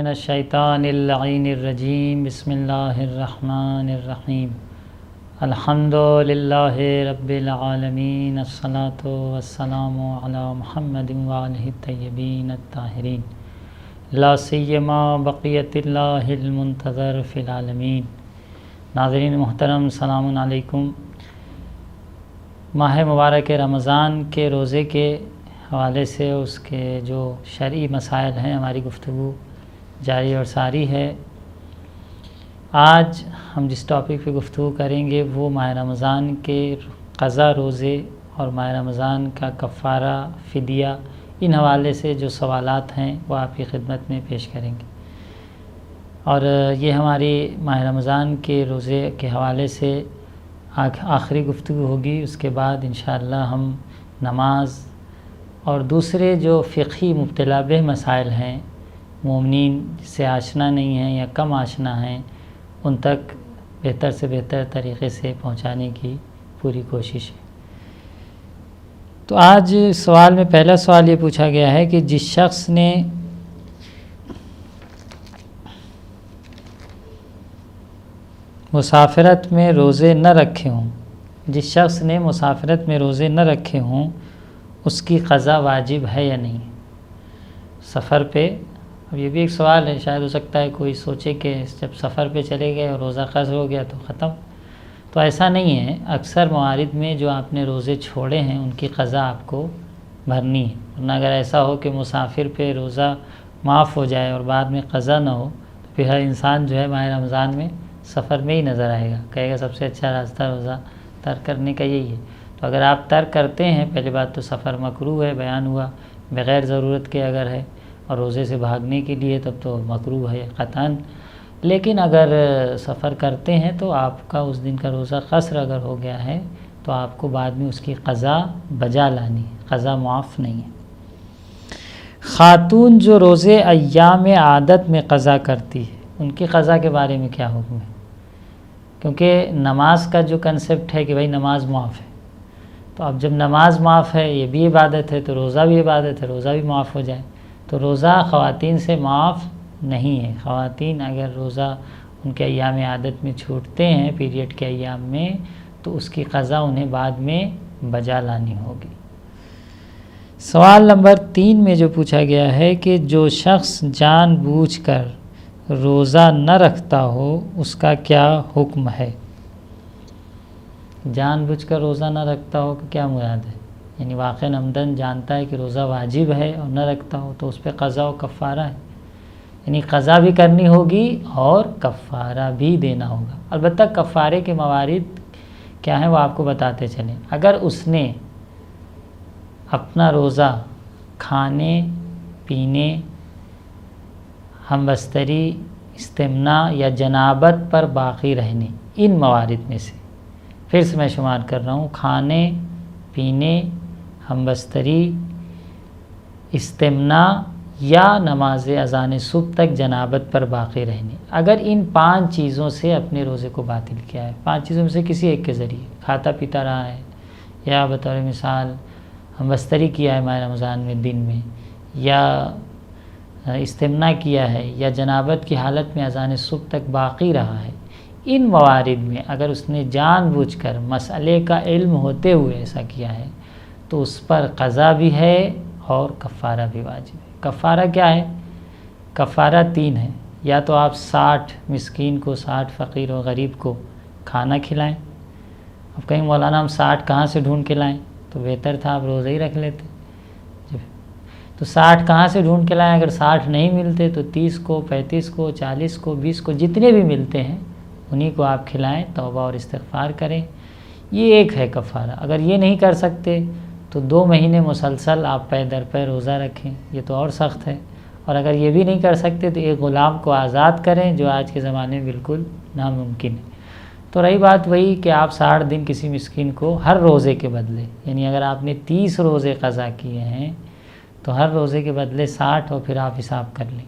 من الشیطان اللعین الرجیم بسم اللہ الرحمن الرحیم الحمد للہ رب العالمین الصلاۃ والسلام علی محمد وآلہ الطیبین الطاہرین لا سیما بقیت اللہ المنتظر فی العالمین۔ ناظرین محترم السلام علیکم۔ ماہ مبارک رمضان کے روزے کے حوالے سے اس کے جو شرعی مسائل ہیں ہماری گفتگو جاری اور ساری ہے۔ آج ہم جس ٹاپک پہ گفتگو کریں گے وہ ماہ رمضان کے قضا روزے اور ماہ رمضان کا کفارہ فدیہ، ان حوالے سے جو سوالات ہیں وہ آپ کی خدمت میں پیش کریں گے۔ اور یہ ہماری ماہ رمضان کے روزے کے حوالے سے آخری گفتگو ہوگی۔ اس کے بعد انشاءاللہ ہم نماز اور دوسرے جو فقہی مبتلا بہ مسائل ہیں، مومنین جس سے آشنا نہیں ہیں یا کم آشنا ہیں، ان تک بہتر سے بہتر طریقے سے پہنچانے کی پوری کوشش ہے۔ تو آج سوال میں پہلا سوال یہ پوچھا گیا ہے کہ جس شخص نے مسافرت میں روزے نہ رکھے ہوں، اس کی قضا واجب ہے یا نہیں؟ سفر پہ، اب یہ بھی ایک سوال ہے، شاید ہو سکتا ہے کوئی سوچے کہ جب سفر پہ چلے گئے اور روزہ قضا ہو گیا تو ختم، تو ایسا نہیں ہے۔ اکثر موارد میں جو آپ نے روزے چھوڑے ہیں ان کی قضا آپ کو بھرنی ہے، ورنہ اگر ایسا ہو کہ مسافر پہ روزہ معاف ہو جائے اور بعد میں قضا نہ ہو تو پھر ہر انسان جو ہے ماہ رمضان میں سفر میں ہی نظر آئے گا، کہے گا سب سے اچھا راستہ روزہ ترک کرنے کا یہی ہے۔ تو اگر آپ ترک کرتے ہیں، پہلی بات تو سفر مکروہ ہے، بیان ہوا، بغیر ضرورت کے اگر ہے اور روزے سے بھاگنے کے لیے تب تو مکروہ ہے قطعاً۔ لیکن اگر سفر کرتے ہیں تو آپ کا اس دن کا روزہ قصر اگر ہو گیا ہے تو آپ کو بعد میں اس کی قضا بجا لانی ہے، قضا معاف نہیں ہے۔ خاتون جو روزے ایام عادت میں قضا کرتی ہے، ان کی قضا کے بارے میں کیا حکم ہے؟ کیونکہ نماز کا جو کنسپٹ ہے کہ بھائی نماز معاف ہے، تو اب جب نماز معاف ہے، یہ بھی عبادت ہے، تو روزہ بھی عبادت ہے، روزہ بھی معاف ہو جائے تو روزہ خواتین سے معاف نہیں ہے۔ خواتین اگر روزہ ان کے ایام عادت میں چھوٹتے ہیں پیریڈ کے ایام میں تو اس کی قضا انہیں بعد میں بجا لانی ہوگی۔ سوال نمبر 3 میں جو پوچھا گیا ہے کہ جو شخص جان بوجھ کر روزہ نہ رکھتا ہو اس کا کیا حکم ہے؟ جان بوجھ کر روزہ نہ رکھتا ہو کہ کیا مراد ہے؟ یعنی واقعاً عمدن جانتا ہے کہ روزہ واجب ہے اور نہ رکھتا ہو تو اس پہ قضا و کفارہ ہے، یعنی قضا بھی کرنی ہوگی اور کفارہ بھی دینا ہوگا۔ البتہ کفارے کے موارد کیا ہیں وہ آپ کو بتاتے چلیں۔ اگر اس نے اپنا روزہ کھانے پینے، ہم بستری، استمناء یا جنابت پر باقی رہنے، ان موارد میں سے پھر سے میں شمار کر رہا ہوں، کھانے پینے، ہم بستری، استمناء یا نماز اذان صبح تک جنابت پر باقی رہنے، اگر ان 5 چیزوں سے اپنے روزے کو باطل کیا ہے، 5 چیزوں میں سے کسی ایک کے ذریعے کھاتا پیتا رہا ہے، یا بطور مثال ہم بستری کیا ہے ماہ رمضان میں دن میں، یا استمناء کیا ہے، یا جنابت کی حالت میں اذان صبح تک باقی رہا ہے، ان موارد میں اگر اس نے جان بوجھ کر مسئلے کا علم ہوتے ہوئے ایسا کیا ہے تو اس پر قضا بھی ہے اور کفارہ بھی واجب ہے۔ کفارہ کیا ہے؟ کفارہ 3 ہے، یا تو آپ 60 مسکین کو، 60 فقیر و غریب کو کھانا کھلائیں۔ اب کہیں مولانا ہم 60 کہاں سے ڈھونڈ کے لائیں؟ تو بہتر تھا آپ روزہ ہی رکھ لیتے۔ تو 60 کہاں سے ڈھونڈ کے لائیں؟ اگر 60 نہیں ملتے تو 30 کو، 35 کو، 40 کو، 20 کو، جتنے بھی ملتے ہیں انہی کو آپ کھلائیں، توبہ اور استغفار کریں۔ یہ ایک ہے کفارہ۔ اگر یہ نہیں کر سکتے تو 2 مہینے مسلسل آپ پے در پے روزہ رکھیں، یہ تو اور سخت ہے۔ اور اگر یہ بھی نہیں کر سکتے تو ایک غلام کو آزاد کریں، جو آج کے زمانے میں بالکل ناممکن ہے۔ تو رہی بات وہی کہ آپ 60 دن کسی مسکین کو ہر روزے کے بدلے، یعنی اگر آپ نے 30 روزے قضا کیے ہیں تو ہر روزے کے بدلے 60، اور پھر آپ حساب کر لیں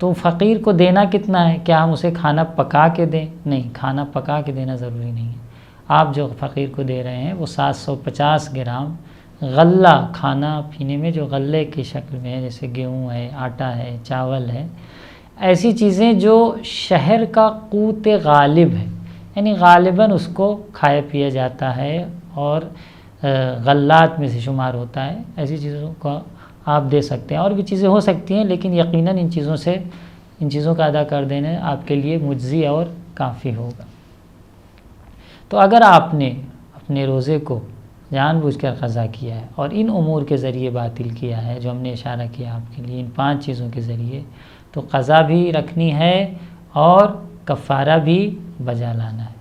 تو فقیر کو دینا کتنا ہے؟ کیا ہم اسے کھانا پکا کے دیں؟ نہیں، کھانا پکا کے دینا ضروری نہیں ہے۔ آپ جو فقیر کو دے رہے ہیں وہ 750 گرام غلہ، کھانا پینے میں جو غلے کی شکل میں ہے، جیسے گیہوں ہے، آٹا ہے، چاول ہے، ایسی چیزیں جو شہر کا قوت غالب ہے، یعنی غالباً اس کو کھایا پیا جاتا ہے اور غلات میں سے شمار ہوتا ہے، ایسی چیزوں کا آپ دے سکتے ہیں۔ اور بھی چیزیں ہو سکتی ہیں لیکن یقیناً ان چیزوں کا ادا کر دینا آپ کے لیے مجزی اور کافی ہوگا۔ تو اگر آپ نے اپنے روزے کو جان بوجھ کر قضا کیا ہے اور ان امور کے ذریعے باطل کیا ہے جو ہم نے اشارہ کیا آپ کے لیے، ان 5 چیزوں کے ذریعے، تو قضا بھی رکھنی ہے اور کفارہ بھی بجا لانا ہے۔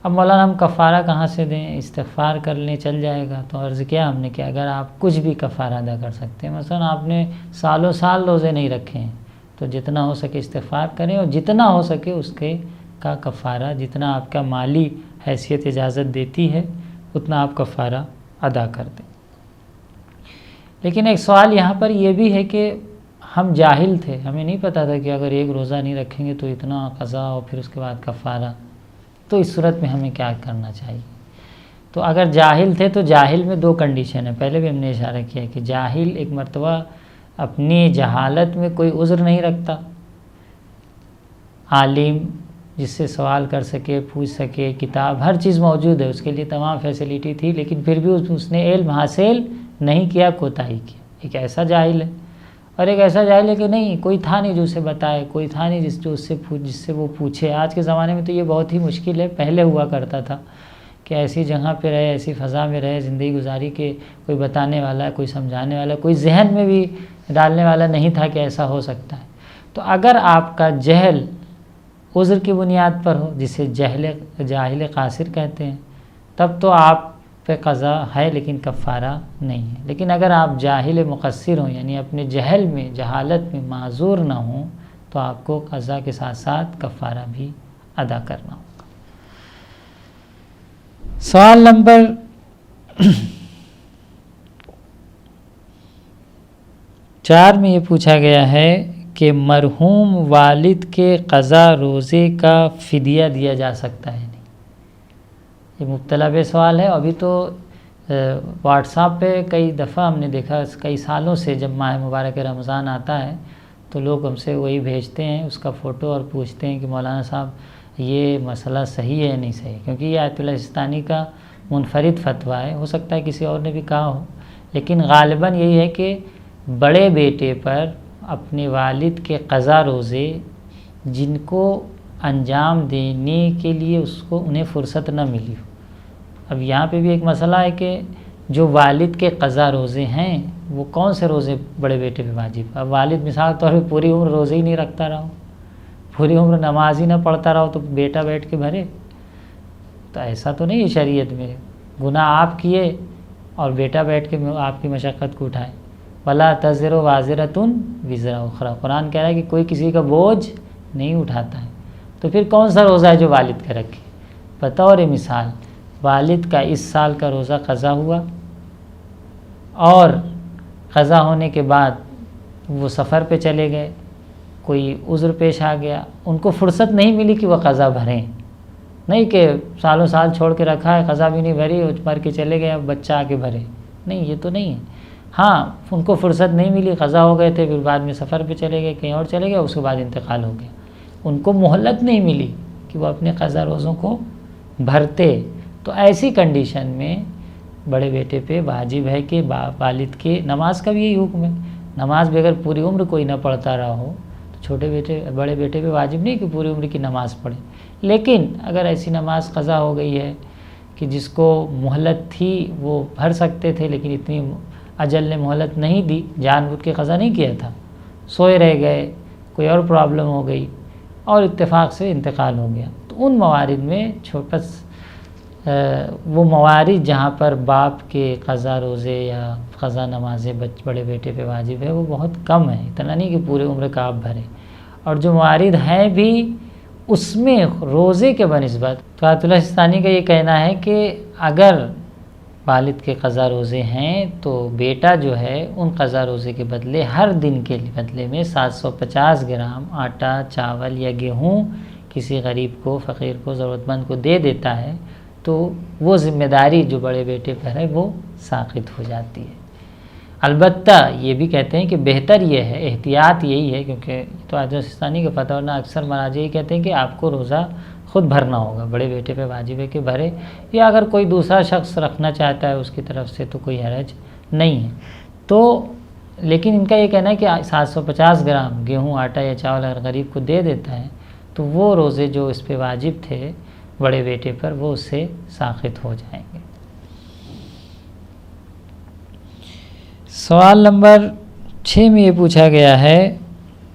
اب مولانا ہم کفارہ کہاں سے دیں؟ استغفار کر لیں چل جائے گا؟ تو عرض کیا ہم نے کہ اگر آپ کچھ بھی کفارہ ادا کر سکتے ہیں، مثلا آپ نے سالوں سال روزے نہیں رکھے ہیں، تو جتنا ہو سکے استغفار کریں اور جتنا ہو سکے اس کے کا کفارہ، جتنا آپ کا مالی حیثیت اجازت دیتی ہے اتنا آپ کفارہ ادا کر دیں۔ لیکن ایک سوال یہاں پر یہ بھی ہے کہ ہم جاہل تھے، ہمیں نہیں پتہ تھا کہ اگر ایک روزہ نہیں رکھیں گے تو اتنا قضا اور پھر اس کے بعد کفارہ، تو اس صورت میں ہمیں کیا کرنا چاہیے؟ تو اگر جاہل تھے تو جاہل میں 2 کنڈیشن ہیں، پہلے بھی ہم نے اشارہ کیا کہ جاہل ایک مرتبہ اپنی جہالت میں کوئی عذر نہیں رکھتا، عالم جس سے سوال کر سکے، پوچھ سکے، کتاب ہر چیز موجود ہے، اس کے لیے تمام فیسلٹی تھی، لیکن پھر بھی اس نے علم حاصل نہیں کیا، کوتاہی کیا، ایک ایسا جاہل ہے۔ اور ایک ایسا جاہل ہے کہ نہیں کوئی تھا نہیں جو اسے بتائے، کوئی تھا نہیں جس سے وہ پوچھے۔ آج کے زمانے میں تو یہ بہت ہی مشکل ہے، پہلے ہوا کرتا تھا کہ ایسی جگہ پہ رہے، ایسی فضا میں رہے، زندگی گزاری کہ کوئی بتانے والا، کوئی سمجھانے والا، کوئی ذہن میں بھی ڈالنے والا نہیں تھا کہ ایسا ہو سکتا ہے۔ تو اگر آپ کا جہل عذر کی بنیاد پر ہو، جسے جاہل قاصر کہتے ہیں، تب تو آپ پہ قضا ہے لیکن کفارہ نہیں ہے۔ لیکن اگر آپ جاہل مقصر ہوں، یعنی اپنے جہل میں، جہالت میں معذور نہ ہوں، تو آپ کو قضا کے ساتھ ساتھ کفارہ بھی ادا کرنا ہوگا۔ سوال نمبر 4 میں یہ پوچھا گیا ہے کہ مرحوم والد کے قضا روزے کا فدیہ دیا جا سکتا ہے نہیں؟ یہ مبتلا بے سوال ہے۔ ابھی تو واٹس ایپ پہ کئی دفعہ ہم نے دیکھا، کئی سالوں سے جب ماہ مبارک رمضان آتا ہے تو لوگ ہم سے وہی بھیجتے ہیں اس کا فوٹو اور پوچھتے ہیں کہ مولانا صاحب یہ مسئلہ صحیح ہے یا نہیں صحیح، کیونکہ یہ آیت اللہ سستانی کا منفرد فتویٰ ہے، ہو سکتا ہے کسی اور نے بھی کہا ہو، لیکن غالباً یہی ہے کہ بڑے بیٹے پر اپنے والد کے قضا روزے جن کو انجام دینے کے لیے انہیں فرصت نہ ملی ہو۔ اب یہاں پہ بھی ایک مسئلہ ہے کہ جو والد کے قضا روزے ہیں وہ کون سے روزے بڑے بیٹے پہ واجب؟ اب والد مثال طور پہ پوری عمر روزے ہی نہیں رکھتا رہا، پوری عمر نماز ہی نہ پڑھتا رہا تو بیٹا بیٹھ کے بھرے؟ تو ایسا تو نہیں ہے شریعت میں، گناہ آپ کیے اور بیٹا بیٹھ کے آپ کی مشقت کو اٹھائے۔ وَلَا تَزِرُ وَازِرَةٌ وِزْرَ أُخْرَىٰ، قرآن کہہ رہا ہے کہ کوئی کسی کا بوجھ نہیں اٹھاتا ہے۔ تو پھر کون سا روزہ ہے جو والد کا رکھے؟ بطور مثال والد کا اس سال کا روزہ قضا ہوا اور قضا ہونے کے بعد وہ سفر پہ چلے گئے، کوئی عذر پیش آ گیا، ان کو فرصت نہیں ملی کہ وہ قضا بھریں، نہیں کہ سالوں سال چھوڑ کے رکھا ہے، قضا بھی نہیں بھری، مر کے چلے گئے، اب بچہ آ کے بھرے، نہیں یہ تو نہیں ہے۔ ہاں ان کو فرصت نہیں ملی، قضا ہو گئے تھے، پھر بعد میں سفر پہ چلے گئے، کہیں اور چلے گئے، اس کے بعد انتقال ہو گیا، ان کو مہلت نہیں ملی کہ وہ اپنے قضا روزوں کو بھرتے۔ تو ایسی کنڈیشن میں بڑے بیٹے پہ واجب ہے کہ والد کے، نماز کا بھی یہی حکم ہے، نماز بھی اگر پوری عمر کوئی نہ پڑھتا رہا ہو تو بڑے بیٹے پہ واجب نہیں کہ پوری عمر کی نماز پڑھے، لیکن اگر ایسی نماز قضا ہو گئی ہے کہ جس کو مہلت تھی وہ بھر سکتے تھے لیکن اتنی اجل نے مہلت نہیں دی، جان بوجھ کے قضا نہیں کیا تھا، سوئے رہ گئے، کوئی اور پرابلم ہو گئی اور اتفاق سے انتقال ہو گیا، تو ان موارد میں وہ موارد جہاں پر باپ کے قضا روزے یا قضا نمازیں بڑے بیٹے پہ واجب ہے وہ بہت کم ہے، اتنا نہیں کہ پورے عمر کا آپ بھریں، اور جو موارد ہیں بھی اس میں روزے کے بنسبت تو آیت اللہ سستانی کا یہ کہنا ہے کہ اگر والد کے قضا روزے ہیں تو بیٹا جو ہے ان قضا روزے کے بدلے ہر دن کے بدلے میں 750 گرام آٹا، چاول یا گیہوں کسی غریب کو، فقیر کو، ضرورت مند کو دے دیتا ہے، تو وہ ذمہ داری جو بڑے بیٹے پر ہے وہ ساقط ہو جاتی ہے۔ البتہ یہ بھی کہتے ہیں کہ بہتر یہ ہے، احتیاط یہی ہے، کیونکہ تو عاجز سستانی کا فتح ورنہ اکثر مراجع یہ کہتے ہیں کہ آپ کو روزہ خود بھرنا ہوگا، بڑے بیٹے پہ واجب ہے کہ بھرے، یا اگر کوئی دوسرا شخص رکھنا چاہتا ہے اس کی طرف سے تو کوئی حرج نہیں ہے۔ تو لیکن ان کا یہ کہنا ہے کہ 750 گرام گیہوں، آٹا یا چاول اگر غریب کو دے دیتا ہے تو وہ روزے جو اس پہ واجب تھے بڑے بیٹے پر وہ اس سے ساقط ہو جائیں گے۔ سوال نمبر 6 میں یہ پوچھا گیا ہے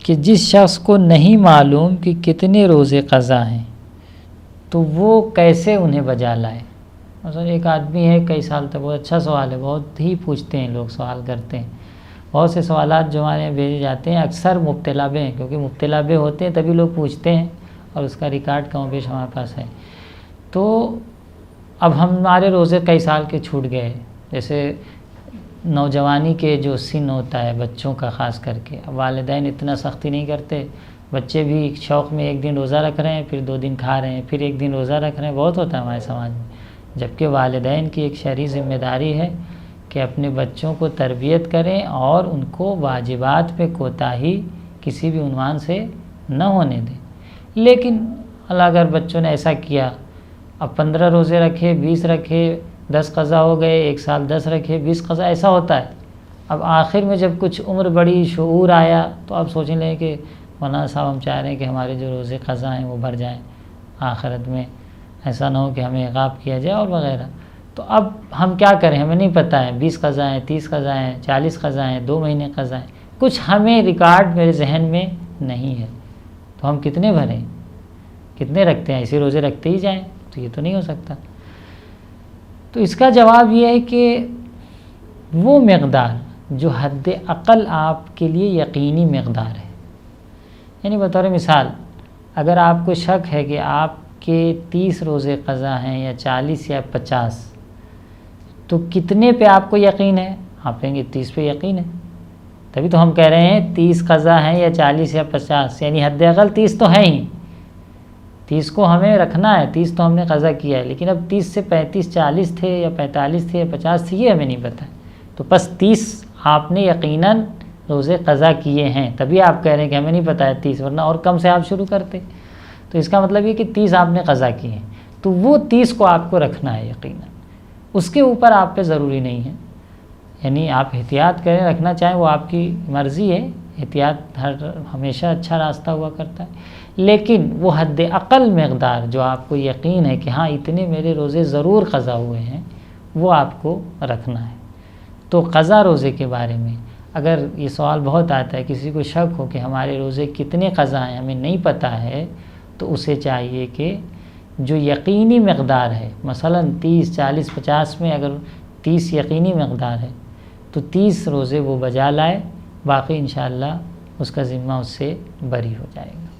کہ جس شخص کو نہیں معلوم کہ کتنے روزے قضا ہیں تو وہ کیسے انہیں بجا لائے۔ مثلا ایک آدمی ہے کئی سال تک، بہت اچھا سوال ہے، بہت ہی پوچھتے ہیں لوگ، سوال کرتے ہیں، بہت سے سوالات جو ہمارے یہاں بھیجے جاتے ہیں اکثر مبتلا بے ہیں، کیونکہ مبتلا بے ہوتے ہیں تبھی لوگ پوچھتے ہیں اور اس کا ریکارڈ کم و بیش ہمارے پاس ہے۔ تو اب ہمارے روزے کئی سال کے چھوٹ گئے، جیسے نوجوانی کے جو سن ہوتا ہے بچوں کا خاص کر کے، اب والدین اتنا سختی نہیں کرتے، بچے بھی شوق میں ایک دن روزہ رکھ رہے ہیں، پھر 2 دن کھا رہے ہیں، پھر 1 دن روزہ رکھ رہے ہیں، بہت ہوتا ہے ہمارے سماج میں، جبکہ والدین کی ایک شرعی ذمہ داری ہے کہ اپنے بچوں کو تربیت کریں اور ان کو واجبات پہ کوتاہی کسی بھی عنوان سے نہ ہونے دیں۔ لیکن اللہ اگر بچوں نے ایسا کیا، اب 15 روزے رکھے، 20 رکھے، 10 قضا ہو گئے، 1 سال 10 رکھے، 20 قضا، ایسا ہوتا ہے۔ اب آخر میں جب کچھ عمر بڑی، شعور آیا تو اب سوچیں لیں کہ مولانا صاحب ہم چاہ رہے ہیں کہ ہمارے جو روزے قضا ہیں وہ بھر جائیں آخرت میں، ایسا نہ ہو کہ ہمیں عقاب کیا جائے اور وغیرہ۔ تو اب ہم کیا کریں، ہمیں نہیں پتہ ہے 20 قضا ہیں، 30 قضا ہیں، 40 قضا ہیں، 2 مہینے قضا ہیں، کچھ ہمیں ریکارڈ میرے ذہن میں نہیں ہے، تو ہم کتنے بھریں، کتنے رکھتے ہیں، اسی روزے رکھتے ہی جائیں، تو یہ تو نہیں ہو سکتا۔ تو اس کا جواب یہ ہے کہ وہ مقدار جو حد اقل آپ کے لیے یقینی مقدار ہے، یعنی بطور مثال اگر آپ کو شک ہے کہ آپ کے 30 روزے قضا ہیں یا 40 یا 50، تو کتنے پہ آپ کو یقین ہے؟ آپ کہیں گے 30 پہ یقین ہے، تبھی تو ہم کہہ رہے ہیں 30 قضا ہیں یا 40 یا 50، یعنی حد اقل 30 تو ہے ہی، 30 کو ہمیں رکھنا ہے، 30 تو ہم نے قضا کیا ہے، لیکن اب 30 سے 35 40 تھے یا 45 تھے یا 50 تھے یہ ہمیں نہیں پتہ ہے، تو بس 30 آپ نے یقیناً روزے قضا کیے ہیں، تبھی آپ کہہ رہے ہیں کہ ہمیں نہیں پتہ ہے 30، ورنہ اور کم سے آپ شروع کرتے۔ تو اس کا مطلب یہ کہ 30 آپ نے قضا کیے ہیں، تو وہ 30 کو آپ کو رکھنا ہے یقیناً، اس کے اوپر آپ پہ ضروری نہیں ہے، یعنی آپ احتیاط کریں، رکھنا چاہیں وہ آپ کی مرضی ہے، احتیاط ہمیشہ اچھا راستہ ہوا کرتا ہے، لیکن وہ حد اقل مقدار جو آپ کو یقین ہے کہ ہاں اتنے میرے روزے ضرور قضا ہوئے ہیں، وہ آپ کو رکھنا ہے۔ تو قضا روزے کے بارے میں اگر یہ سوال بہت آتا ہے، کسی کو شک ہو کہ ہمارے روزے کتنے قضا ہیں ہمیں نہیں پتہ ہے، تو اسے چاہیے کہ جو یقینی مقدار ہے، مثلا 30 40 50 میں اگر 30 یقینی مقدار ہے تو 30 روزے وہ بجا لائے، باقی انشاءاللہ اس کا ذمہ اس سے بری ہو جائے گا۔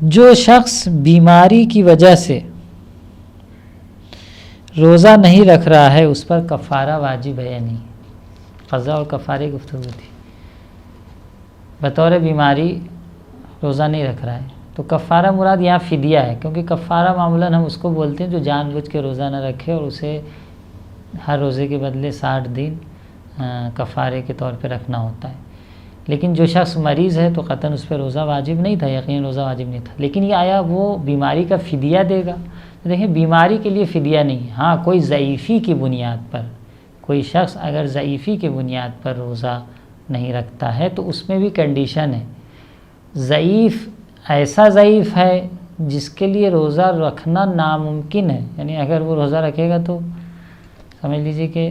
جو شخص بیماری کی وجہ سے روزہ نہیں رکھ رہا ہے اس پر کفارہ واجب ہے یا نہیں؟ قضا اور کفارے گفتگو تھی۔ بطور بیماری روزہ نہیں رکھ رہا ہے تو کفارہ مراد یہاں فدیہ ہے، کیونکہ کفارہ معمولاً ہم اس کو بولتے ہیں جو جان بوجھ کے روزہ نہ رکھے اور اسے ہر روزے کے بدلے 60 دن کفارے کے طور پہ رکھنا ہوتا ہے۔ لیکن جو شخص مریض ہے تو قطعاً اس پہ روزہ واجب نہیں تھا، یقیناً روزہ واجب نہیں تھا، لیکن یہ آیا وہ بیماری کا فدیہ دے گا، تو دیکھیں بیماری کے لیے فدیہ نہیں ہے، ہاں کوئی ضعیفی کی بنیاد پر، کوئی شخص اگر ضعیفی کی بنیاد پر روزہ نہیں رکھتا ہے تو اس میں بھی کنڈیشن ہے، ضعیف ایسا ضعیف ہے جس کے لیے روزہ رکھنا ناممکن ہے، یعنی اگر وہ روزہ رکھے گا تو سمجھ لیجئے کہ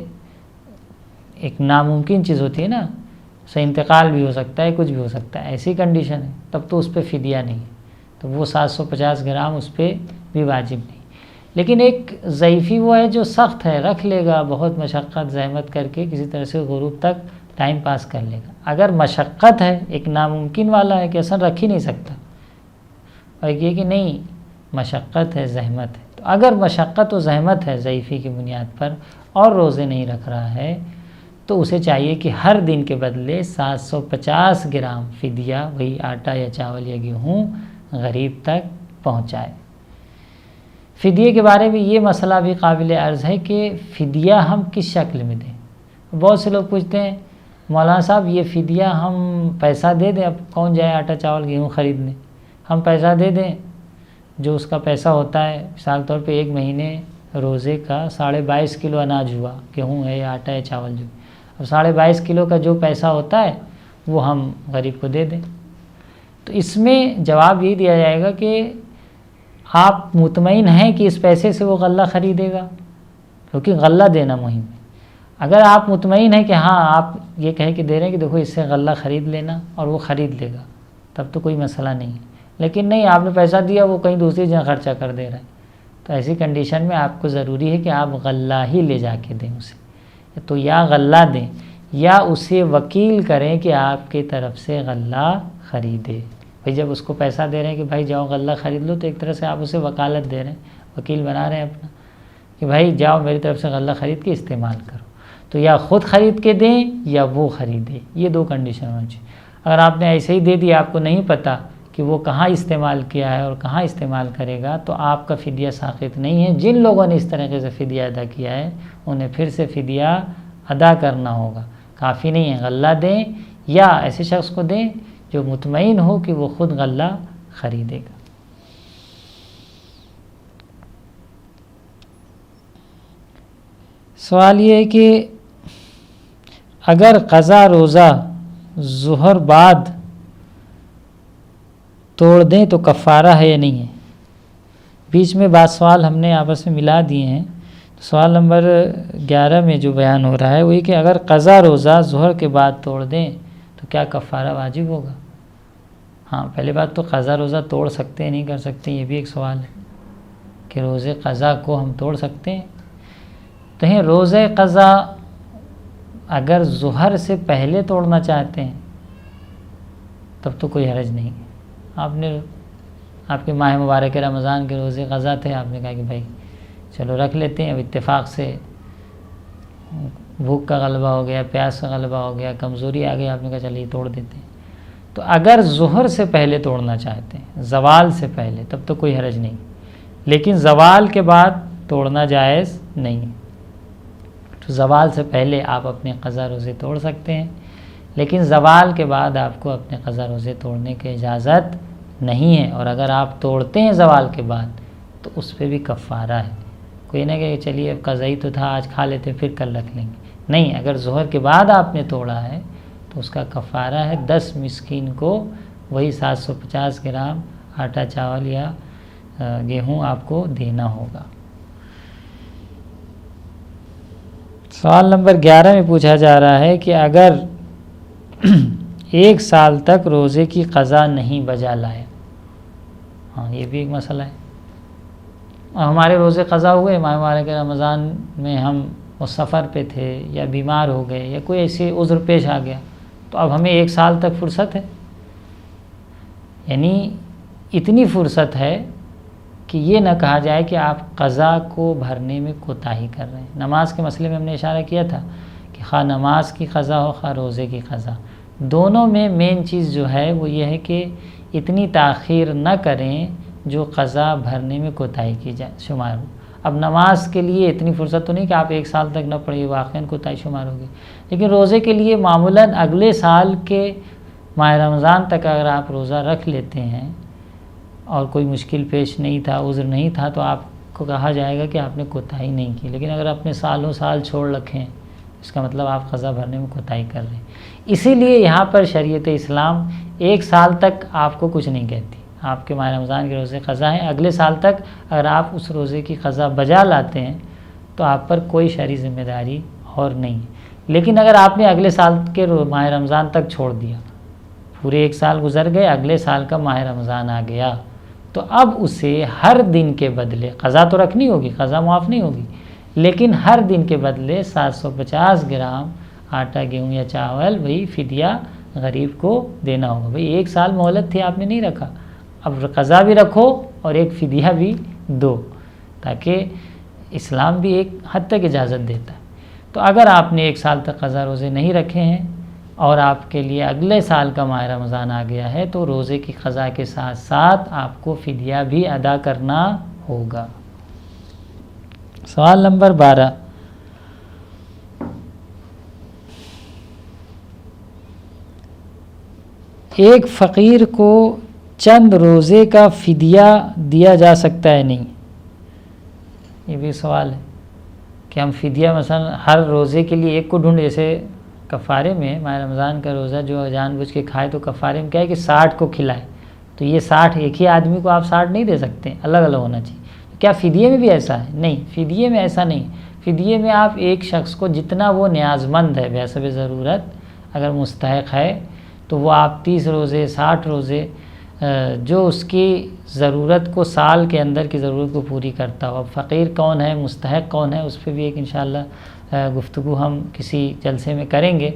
ایک ناممکن چیز ہوتی ہے نا، اسے انتقال بھی ہو سکتا ہے، کچھ بھی ہو سکتا ہے، ایسی کنڈیشن ہے، تب تو اس پہ فدیہ نہیں ہے، تو وہ 750 گرام اس پہ بھی واجب نہیں۔ لیکن ایک ضعیفی وہ ہے جو سخت ہے، رکھ لے گا بہت مشقت زحمت کر کے کسی طرح سے غروب تک ٹائم پاس کر لے گا۔ اگر مشقت ہے، ایک ناممکن والا ہے کہ اصلا رکھ ہی نہیں سکتا، اور ایک یہ کہ نہیں مشقت ہے زحمت ہے، تو اگر مشقت و زحمت ہے ضعیفی کی بنیاد پر اور روزے نہیں رکھ رہا ہے تو اسے چاہیے کہ ہر دن کے بدلے 750 گرام فدیہ، وہی آٹا یا چاول یا گیہوں، غریب تک پہنچائے۔ فدیے کے بارے میں یہ مسئلہ بھی قابل عرض ہے کہ فدیہ ہم کس شکل میں دیں. بہت سے لوگ پوچھتے ہیں مولانا صاحب یہ فدیہ ہم پیسہ دے دیں، اب کون جائے آٹا چاول گیہوں خریدنے، ہم پیسہ دے دیں، جو اس کا پیسہ ہوتا ہے مثال طور پہ ایک مہینے روزے کا 22.5 کلو اناج ہوا، گیہوں ہے یا آٹا ہے چاول جو، اب 22.5 کلو کا جو پیسہ ہوتا ہے وہ ہم غریب کو دے دیں. تو اس میں جواب یہ دیا جائے گا کہ آپ مطمئن ہیں کہ اس پیسے سے وہ غلہ خریدے گا، کیونکہ غلہ دینا مہم ہے. اگر آپ مطمئن ہیں کہ ہاں آپ یہ کہہ کے دے رہے ہیں کہ دیکھو اس سے غلہ خرید لینا اور وہ خرید لے گا، تب تو کوئی مسئلہ نہیں ہے. لیکن نہیں، آپ نے پیسہ دیا وہ کہیں دوسری جگہ خرچہ کر دے رہا ہے، تو ایسی کنڈیشن میں آپ کو ضروری ہے کہ آپ غلہ ہی لے جا کے دیں اسے. تو یا غلہ دیں یا اسے وکیل کریں کہ آپ کی طرف سے غلہ خریدے. بھائی جب اس کو پیسہ دے رہے ہیں کہ بھائی جاؤ غلہ خرید لو، تو ایک طرح سے آپ اسے وکالت دے رہے ہیں، وکیل بنا رہے ہیں اپنا کہ بھائی جاؤ میری طرف سے غلہ خرید کے استعمال کرو. تو یا خود خرید کے دیں یا وہ خریدے، یہ دو کنڈیشن ہونی چاہیے. اگر آپ نے ایسے ہی دے دیا، آپ کو نہیں پتہ کہ وہ کہاں استعمال کیا ہے اور کہاں استعمال کرے گا، تو آپ کا فدیہ ساقط نہیں ہے. جن لوگوں نے اس طریقے سے فدیہ ادا کیا ہے انہیں پھر سے فدیہ ادا کرنا ہوگا. کافی نہیں ہے، غلہ دیں یا ایسے شخص کو دیں جو مطمئن ہو کہ وہ خود غلہ خریدے گا. سوال یہ ہے کہ اگر قضا روزہ ظہر بعد توڑ دیں تو کفارہ ہے یا نہیں ہے؟ بیچ میں بعض سوال ہم نے آپس میں ملا دیے ہیں. سوال نمبر 11 میں جو بیان ہو رہا ہے وہی کہ اگر قضا روزہ ظہر کے بعد توڑ دیں تو کیا کفارہ واجب ہوگا؟ ہاں، پہلے بات تو قضا روزہ توڑ سکتے ہیں نہیں کر سکتے، یہ بھی ایک سوال ہے کہ روزے قضا کو ہم توڑ سکتے ہیں. تو ہیں روزے قضا اگر ظہر سے پہلے توڑنا چاہتے ہیں تب تو کوئی حرج نہیں. آپ کے ماہ مبارک رمضان کے روزے قضا تھے، آپ نے کہا کہ بھائی چلو رکھ لیتے ہیں، اب اتفاق سے بھوک کا غلبہ ہو گیا، پیاس کا غلبہ ہو گیا، کمزوری آ گئی، آپ نے کہا چلیے توڑ دیتے ہیں. تو اگر ظہر سے پہلے توڑنا چاہتے ہیں، زوال سے پہلے، تب تو کوئی حرج نہیں. لیکن زوال کے بعد توڑنا جائز نہیں. تو زوال سے پہلے آپ اپنے قضا روزے توڑ سکتے ہیں، لیکن زوال کے بعد آپ کو اپنے قضا روزے توڑنے کی اجازت نہیں ہے. اور اگر آپ توڑتے ہیں زوال کے بعد تو اس پہ بھی کفارہ ہے. کوئی نہ کہ چلیے اب قضا ہی تو تھا، آج کھا لیتے پھر کل رکھ لیں گے. نہیں، اگر ظہر کے بعد آپ نے توڑا ہے تو اس کا کفارہ ہے 10 مسکین کو وہی 750 گرام آٹا چاول یا گیہوں آپ کو دینا ہوگا. سوال نمبر 11 میں پوچھا جا رہا ہے کہ اگر 1 سال تک روزے کی قضا نہیں بجا لائے، ہاں یہ بھی ایک مسئلہ ہے. ہمارے روزے قضا ہوئے، ماہ مبارک رمضان میں ہم وہ سفر پہ تھے یا بیمار ہو گئے یا کوئی ایسی عذر پیش آ گیا، تو اب ہمیں 1 سال تک فرصت ہے. یعنی اتنی فرصت ہے کہ یہ نہ کہا جائے کہ آپ قضا کو بھرنے میں کوتاہی کر رہے ہیں. نماز کے مسئلے میں ہم نے اشارہ کیا تھا کہ خواہ نماز کی قضا ہو خواہ روزے کی قضا، دونوں میں مین چیز جو ہے وہ یہ ہے کہ اتنی تاخیر نہ کریں جو قضا بھرنے میں کوتاہی کی جائے شمار ہو. اب نماز کے لیے اتنی فرصت تو نہیں کہ آپ 1 سال تک نہ پڑھیے، واقعاً کوتاہی شمار ہوگی. لیکن روزے کے لیے معمولاً اگلے سال کے ماہ رمضان تک اگر آپ روزہ رکھ لیتے ہیں اور کوئی مشکل پیش نہیں تھا، عذر نہیں تھا، تو آپ کو کہا جائے گا کہ آپ نے کوتاہی نہیں کی. لیکن اگر آپ نے سالوں سال چھوڑ رکھیں، اس کا مطلب آپ قضا بھرنے میں کوتاہی کر رہے ہیں. اسی لیے یہاں پر شریعت اسلام 1 سال تک آپ کو کچھ نہیں کہتی. آپ کے ماہ رمضان کے روزے قضا ہیں، اگلے سال تک اگر آپ اس روزے کی قضا بجا لاتے ہیں تو آپ پر کوئی شرعی ذمہ داری اور نہیں ہے. لیکن اگر آپ نے اگلے سال کے ماہ رمضان تک چھوڑ دیا، پورے 1 سال گزر گئے، اگلے سال کا ماہ رمضان آ گیا، تو اب اسے ہر دن کے بدلے قضا تو رکھنی ہوگی، قضا معاف نہیں ہوگی، لیکن ہر دن کے بدلے 750 گرام آٹا گیہوں یا چاول وہی فدیہ غریب کو دینا ہوگا. بھئی 1 سال مہلت تھی، آپ نے نہیں رکھا، اب قضا بھی رکھو اور ایک فدیہ بھی دو، تاکہ اسلام بھی ایک حد تک اجازت دیتا ہے. تو اگر آپ نے 1 سال تک قضا روزے نہیں رکھے ہیں اور آپ کے لیے اگلے سال کا ماہ رمضان آ گیا ہے، تو روزے کی قضا کے ساتھ ساتھ آپ کو فدیہ بھی ادا کرنا ہوگا. سوال نمبر 12، ایک فقیر کو چند روزے کا فدیہ دیا جا سکتا ہے نہیں؟ یہ بھی سوال ہے کہ ہم فدیہ مثلا ہر روزے کے لیے ایک کو ڈھونڈ، جیسے کفارے میں ماہ رمضان کا روزہ جو جان بوجھ کے کھائے تو کفارے میں کیا ہے کہ 60 کو کھلائے، تو یہ 60 ایک ہی آدمی کو آپ 60 نہیں دے سکتے، الگ الگ ہونا چاہیے۔ کیا فدیے میں بھی ایسا ہے؟ نہیں، فدیے میں ایسا نہیں۔ فدیے میں آپ ایک شخص کو جتنا وہ نیاز مند ہے بحسب ضرورت اگر مستحق ہے تو وہ آپ 30 روزے 60 روزے جو اس کی ضرورت کو سال کے اندر کی ضرورت کو پوری کرتا ہو۔ اب فقیر کون ہے، مستحق کون ہے، اس پہ بھی ایک انشاءاللہ گفتگو ہم کسی جلسے میں کریں گے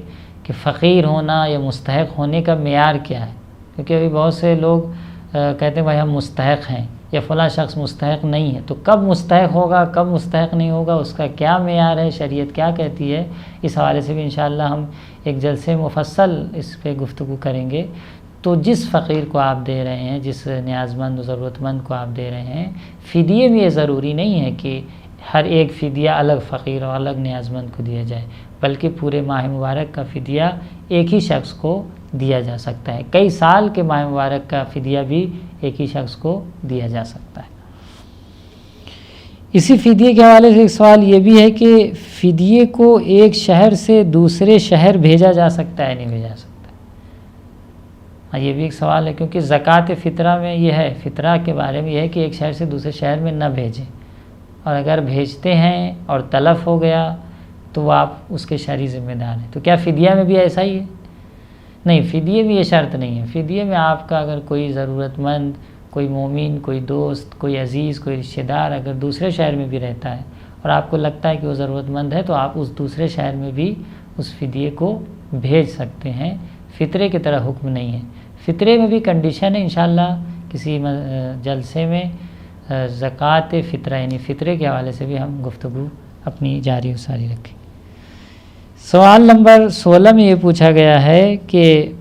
کہ فقیر ہونا یا مستحق ہونے کا معیار کیا ہے، کیونکہ ابھی بہت سے لوگ کہتے ہیں بھائی ہم مستحق ہیں یا فلاں شخص مستحق نہیں ہے، تو کب مستحق ہوگا کب مستحق نہیں ہوگا، اس کا کیا معیار ہے، شریعت کیا کہتی ہے، اس حوالے سے بھی انشاءاللہ ہم ایک جلسے مفصل اس پہ گفتگو کریں گے۔ تو جس فقیر کو آپ دے رہے ہیں، جس نیاز مند و ضرورت مند کو آپ دے رہے ہیں، فدیے میں یہ ضروری نہیں ہے کہ ہر ایک فدیہ الگ فقیر اور الگ نیاز مند کو دیا جائے، بلکہ پورے ماہ مبارک کا فدیہ ایک ہی شخص کو دیا جا سکتا ہے، کئی سال کے ماہ مبارک کا فدیہ بھی ایک ہی شخص کو دیا جا سکتا ہے۔ اسی فدیے کے حوالے سے ایک سوال یہ بھی ہے کہ فدیے کو ایک شہر سے دوسرے شہر بھیجا جا سکتا ہے نہیں بھیجا سکتا؟ ہاں، یہ بھی ایک سوال ہے، کیونکہ زکوٰۃ فطرہ میں یہ ہے، فطرہ کے بارے میں یہ ہے کہ ایک شہر سے دوسرے شہر میں نہ بھیجیں، اور اگر بھیجتے ہیں اور تلف ہو گیا تو وہ آپ اس کے شرعی ذمہ دار ہیں۔ تو کیا فدیہ میں بھی ایسا ہی ہے؟ نہیں، فدیے میں یہ شرط نہیں ہے۔ فدیے میں آپ کا اگر کوئی ضرورت مند، کوئی مومن، کوئی دوست، کوئی عزیز، کوئی رشتہ دار اگر دوسرے شہر میں بھی رہتا ہے اور آپ کو لگتا ہے کہ وہ ضرورت مند ہے، تو آپ اس دوسرے شہر میں بھی اس فدیے کو بھیج سکتے ہیں، فطرے کی طرح حکم نہیں ہے۔ فطرے میں بھی کنڈیشن ہے، انشاءاللہ کسی جلسے میں زکوٰۃ فطرہ یعنی فطرے کے حوالے سے بھی ہم گفتگو اپنی جاری و ساری رکھیں۔ سوال نمبر 16 میں یہ پوچھا گیا ہے کہ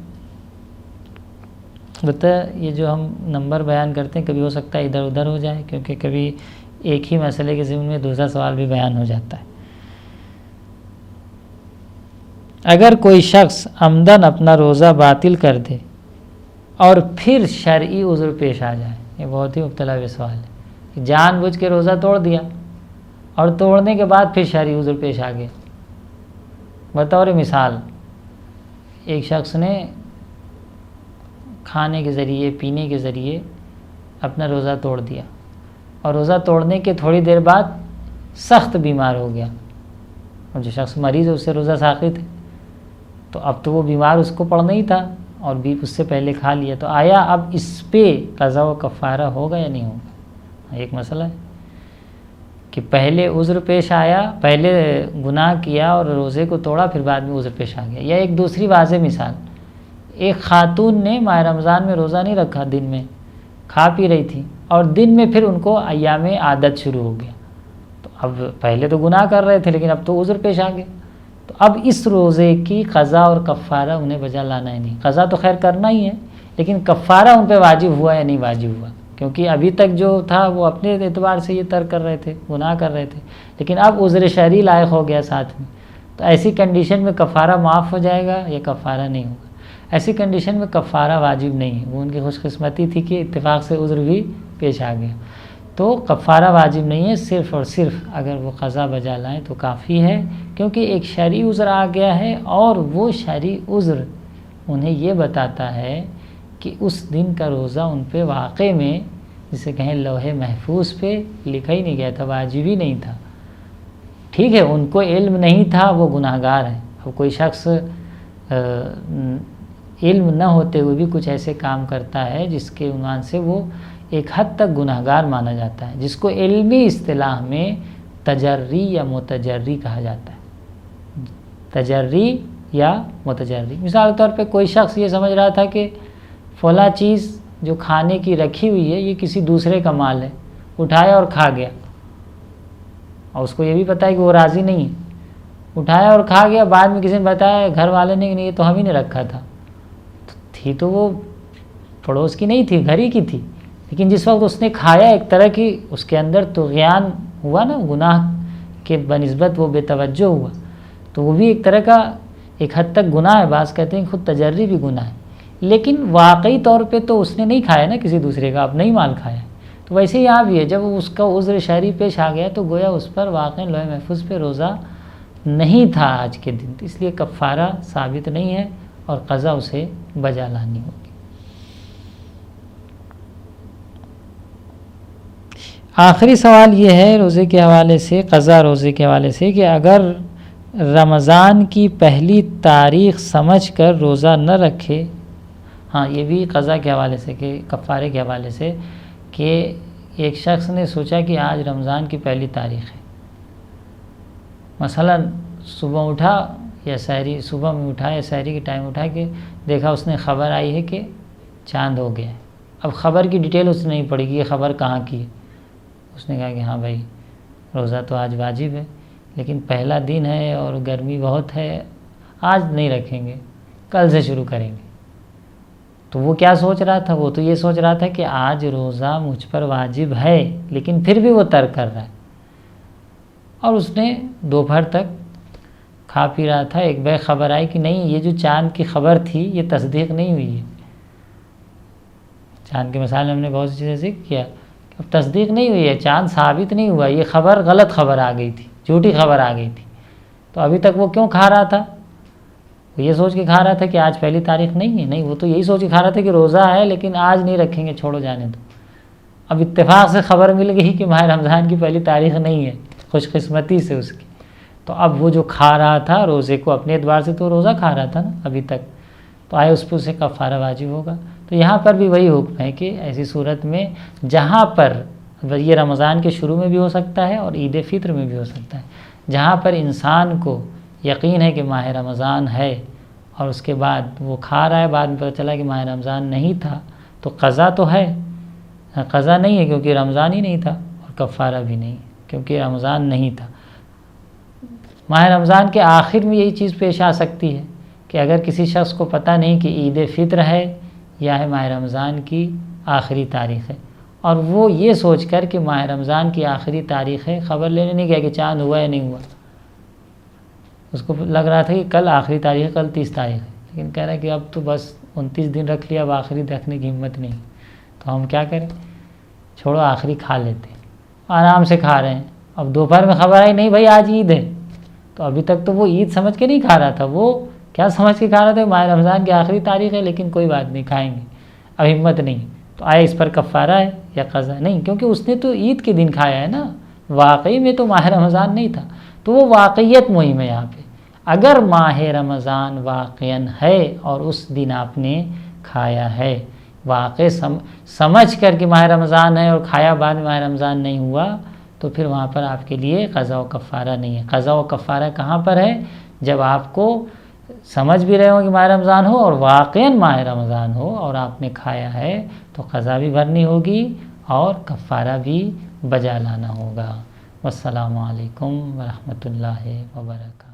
یہ جو ہم نمبر بیان کرتے ہیں کبھی ہو سکتا ہے ادھر ادھر ہو جائے، کیونکہ کبھی ایک ہی مسئلے کے ضمن میں دوسرا سوال بھی بیان ہو جاتا ہے۔ اگر کوئی شخص عمدن اپنا روزہ باطل کر دے اور پھر شرعی عذر پیش آ جائے، یہ بہت ہی مبتلا ہوئے سوال ہے کہ جان بوجھ کے روزہ توڑ دیا اور توڑنے کے بعد پھر شرعی عذر پیش آ گیا۔ بطور مثال، ایک شخص نے کھانے کے ذریعے پینے کے ذریعے اپنا روزہ توڑ دیا اور روزہ توڑنے کے تھوڑی دیر بعد سخت بیمار ہو گیا، اور جو شخص مریض ہے اس سے روزہ ساقط ہے، تو اب تو وہ بیمار اس کو پڑنا ہی تھا اور بھی اس سے پہلے کھا لیا، تو آیا اب اس پہ قضا و کفارہ ہوگا یا نہیں ہوگا؟ ایک مسئلہ ہے کہ پہلے عذر پیش آیا، پہلے گناہ کیا اور روزے کو توڑا، پھر بعد میں عذر پیش آ گیا۔ یا ایک دوسری واضح مثال، ایک خاتون نے ماہ رمضان میں روزہ نہیں رکھا، دن میں کھا پی رہی تھی اور دن میں پھر ان کو ایام عادت شروع ہو گیا، تو اب پہلے تو گناہ کر رہے تھے لیکن اب تو عذر پیش آ گیا، تو اب اس روزے کی قضا اور کفارہ انہیں بجا لانا ہی نہیں۔ قضا تو خیر کرنا ہی ہے، لیکن کفارہ ان پہ واجب ہوا یا نہیں واجب ہوا، کیونکہ ابھی تک جو تھا وہ اپنے اعتبار سے یہ ترک کر رہے تھے، گناہ کر رہے تھے، لیکن اب عذر شرعی لائق ہو گیا ساتھ میں، تو ایسی کنڈیشن میں کفارہ معاف ہو جائے گا یا کفارہ نہیں ہوگا؟ ایسی کنڈیشن میں کفارہ واجب نہیں ہے، وہ ان کی خوش قسمتی تھی کہ اتفاق سے عذر بھی پیش آ گیا، تو کفارہ واجب نہیں ہے، صرف اور صرف اگر وہ قضا بجا لائیں تو کافی ہے، کیونکہ ایک شرعی عذر آ گیا ہے اور وہ شرعی عذر انہیں یہ بتاتا ہے کہ اس دن کا روزہ ان پہ واقع میں جسے کہیں لوح محفوظ پہ لکھا ہی نہیں گیا تھا، واجب ہی نہیں تھا۔ ٹھیک ہے، ان کو علم نہیں تھا، وہ گناہ گار ہیں۔ اب کوئی شخص علم نہ ہوتے ہوئے بھی کچھ ایسے کام کرتا ہے جس کے عنوان سے وہ ایک حد تک گناہ گار مانا جاتا ہے، جس کو علمی اصطلاح میں تجری یا متجری کہا جاتا ہے، تجری یا متجری۔ مثال کے طور پہ کوئی شخص یہ سمجھ رہا تھا کہ فلاں چیز جو کھانے کی رکھی ہوئی ہے یہ کسی دوسرے کا مال ہے، اٹھایا اور کھا گیا، اور اس کو یہ بھی پتہ ہے کہ وہ راضی نہیں ہے، اٹھایا اور کھا گیا، بعد میں کسی نے بتایا گھر والے نے کہ نہیں یہ تو ہم ہی نے رکھا تھا، تھی تو وہ پڑوس کی نہیں تھی، گھر ہی کی تھی، لیکن جس وقت اس نے کھایا ایک طرح کی اس کے اندر طغیان ہوا نا، گناہ کہ بنسبت وہ بے توجہ ہوا، تو وہ بھی ایک طرح کا ایک حد تک گناہ ہے. بعض کہتے ہیں خود تجری بھی گناہ ہے، لیکن واقعی طور پہ تو اس نے نہیں کھایا نا کسی دوسرے کا، اپنا ہی مال کھایا. تو ویسے یہاں بھی ہے، جب اس کا عذر شرعی پیش آ گیا تو گویا اس پر واقعی لوح محفوظ پہ روزہ نہیں تھا آج کے دن، اس لیے کفارہ ثابت نہیں ہے اور قضا اسے بجا لانی ہوگی. آخری سوال یہ ہے روزے کے حوالے سے، قضا روزے کے حوالے سے، کہ اگر رمضان کی پہلی تاریخ سمجھ کر روزہ نہ رکھے، ہاں یہ بھی قضا کے حوالے سے کہ کفارے کے حوالے سے، کہ ایک شخص نے سوچا کہ آج رمضان کی پہلی تاریخ ہے، مثلا صبح اٹھا یا سحری، صبح میں اٹھا یا سحری کے ٹائم اٹھا کے دیکھا اس نے خبر آئی ہے کہ چاند ہو گیا ہے. اب خبر کی ڈیٹیل اس نے نہیں پڑھی کہ یہ خبر کہاں کی ہے. اس نے کہا کہ ہاں بھائی روزہ تو آج واجب ہے، لیکن پہلا دن ہے اور گرمی بہت ہے، آج نہیں رکھیں گے، کل سے شروع کریں گے. تو وہ کیا سوچ رہا تھا؟ وہ تو یہ سوچ رہا تھا کہ آج روزہ مجھ پر واجب ہے، لیکن پھر بھی وہ ترک کر رہا ہے. اور اس نے دوپہر تک کھا پی رہا تھا، ایک بار خبر آئی کہ نہیں یہ جو چاند کی خبر تھی یہ تصدیق نہیں ہوئی ہے. چاند کے مثال میں ہم نے بہت سی چیزیں ذکر کیا، اب تصدیق نہیں ہوئی ہے، چاند ثابت نہیں ہوا، یہ خبر غلط خبر آ گئی تھی، جھوٹی خبر آ گئی تھی. تو ابھی تک وہ کیوں کھا رہا تھا؟ وہ یہ سوچ کے کھا رہا تھا کہ آج پہلی تاریخ نہیں ہے. نہیں، وہ تو یہی سوچ کے کھا رہا تھا کہ روزہ ہے لیکن آج نہیں رکھیں گے، چھوڑو جانے دو. اب اتفاق سے خبر مل گئی کہ ماہ رمضان کی پہلی تاریخ نہیں ہے، خوش قسمتی سے اس کی. تو اب وہ جو کھا رہا تھا روزے کو اپنے اعتبار سے تو روزہ کھا رہا تھا نا ابھی تک، تو آئے اس پر سے کفارہ واجب ہوگا. تو یہاں پر بھی وہی حکم ہے کہ ایسی صورت میں جہاں پر یہ رمضان کے شروع میں بھی ہو سکتا ہے اور عید فطر میں بھی ہو سکتا ہے، جہاں پر انسان کو یقین ہے کہ ماہ رمضان ہے اور اس کے بعد وہ کھا رہا ہے، بعد میں پتہ چلا کہ ماہ رمضان نہیں تھا، تو قضا تو ہے، قضا نہیں ہے کیونکہ رمضان ہی نہیں تھا، اور کفارہ بھی نہیں کیونکہ رمضان نہیں تھا. ماہ رمضان کے آخر میں یہی چیز پیش آ سکتی ہے کہ اگر کسی شخص کو پتہ نہیں کہ عید فطر ہے یا ہے ماہ رمضان کی آخری تاریخ ہے، اور وہ یہ سوچ کر کہ ماہ رمضان کی آخری تاریخ ہے خبر لینے نہیں گیا کہ چاند ہوا یا نہیں ہوا. اس کو لگ رہا تھا کہ کل آخری تاریخ ہے، کل 30 تاریخ ہے، لیکن کہہ رہا ہے کہ اب تو بس 29 دن رکھ لیا، اب آخری رکھنے کی ہمت نہیں. تو ہم کیا کریں؟ چھوڑو آخری کھا لیتے ہیں، آرام سے کھا رہے ہیں. اب دوپہر میں خبر آئی نہیں بھائی آج عید ہے، تو ابھی تک تو وہ عید سمجھ کے نہیں کھا رہا تھا، وہ کیا سمجھ کے کھا رہا تھا؟ ماہ رمضان کی آخری تاریخ ہے لیکن کوئی بات نہیں کھائیں گے، اب ہمت نہیں. تو آئے اس پر کفارہ ہے یا قضا؟ نہیں، کیونکہ اس نے تو عید کے دن کھایا ہے نا، واقعی میں تو ماہ رمضان نہیں تھا. تو وہ واقعیت مہم ہے یہاں پہ. اگر ماہ رمضان واقعاً ہے اور اس دن آپ نے کھایا ہے، واقع سمجھ کر کہ ماہ رمضان ہے اور کھایا بعد میں ماہ رمضان نہیں ہوا، تو پھر وہاں پر آپ کے لیے قضا و کفارہ نہیں ہے. قضا و کفارہ کہاں پر ہے؟ جب آپ کو سمجھ بھی رہے ہو کہ ماہ رمضان ہو اور واقعاً ماہ رمضان ہو اور آپ نے کھایا ہے، تو قضا بھی بھرنی ہوگی اور کفارہ بھی بجا لانا ہوگا. والسلام علیکم ورحمۃ اللہ وبرکاتہ.